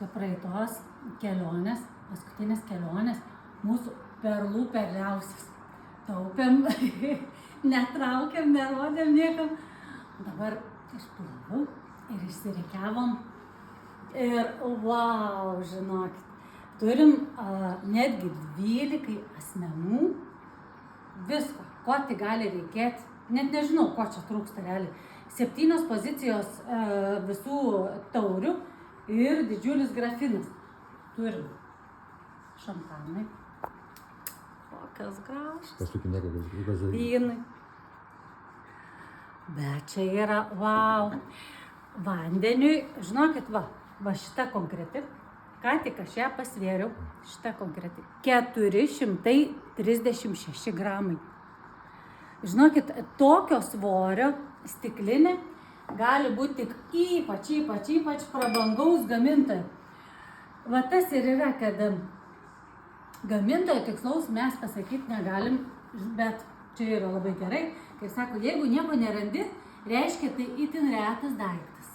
čia praeitos kelionės, paskutinės kelionės, mūsų perlų perliausias. Taupėm, netraukėm, nerodėm niekam. Dabar išplovau ir išsirikiavom. Ir wow, žinokit, turim netgi 12 asmenų, visko, ko tik gali reikėti. Net nežinau, ko čia trūksta realiai. 7 pozicijos visų taurių ir didžiulis grafinas. Turim šampanai. Kokios gražios. Paskutinė, kokios vynai. Bet čia yra, wow. Vandeniui, žinokit, va šita konkreti, ką tik aš ją pasvėriau, šita konkreti, 436 gramai. Žinokit, tokio svorio stiklinė gali būti tik ypač prabangaus gamintojo. Va tas ir yra, kad gamintojo tikslaus mes pasakyti negalim, bet čia yra labai gerai. Kai sako, jeigu nieko nerandi, reiškia tai itin retas daiktas.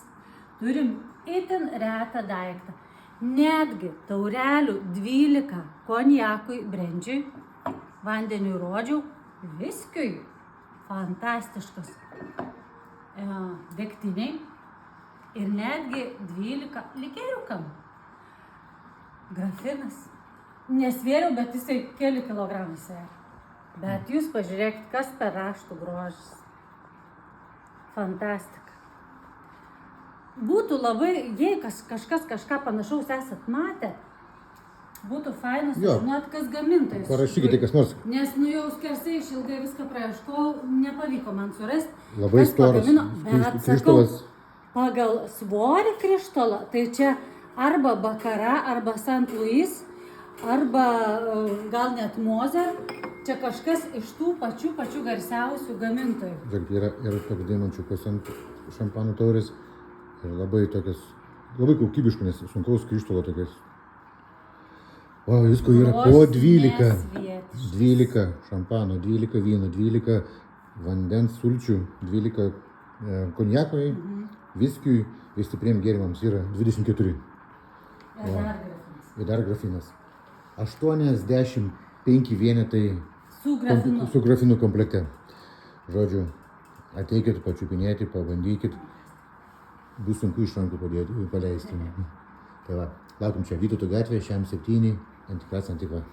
Turim itin retą daiktą. Netgi taurelių 12 konjakui, brendžiui, vandeniui rodžiau, viskiui fantastiškas degtiniai ir netgi 12 likeriukam. Grafinas. Nesvėriau, bet jisai keli kilogramai sveria. Bet jūs pažiūrėkit, kas per raštų grožis. Fantastika. Būtų labai, jei kažkas kažką panašaus esat matę, būtų faina sužinoti, kas gamintojas. Parašykite kas nors. Nes jau skersai išilgai viską praieškojau, nepavyko man surasti. Labai storas krištolas. Pagal svorį krištolo, tai čia arba Bakara, arba St. Louis, arba gal net Moser. Čia kažkas iš tų pačių garsiausių gamintojų. Yra toks deimančiukas ant šampanų taurės. Ir labai tokias, labai kokybiškų, nes sunkaus krištolo tokias. Wow, visko yra po 12. 12 šampano, 12 vyno, 12 vandens sulčių, 12 konjakui, viskiui ir stipriem gėrimams yra 24. Ir dar grafinas. 85 vienetai su grafinu komplekte. Žodžiu, ateikit, pačiupinėti, pabandykit. Bus sunku iš rankų paleisti. Tai va, laukim čia Vytauto gatvė, šiam 7, Antikras Antikva.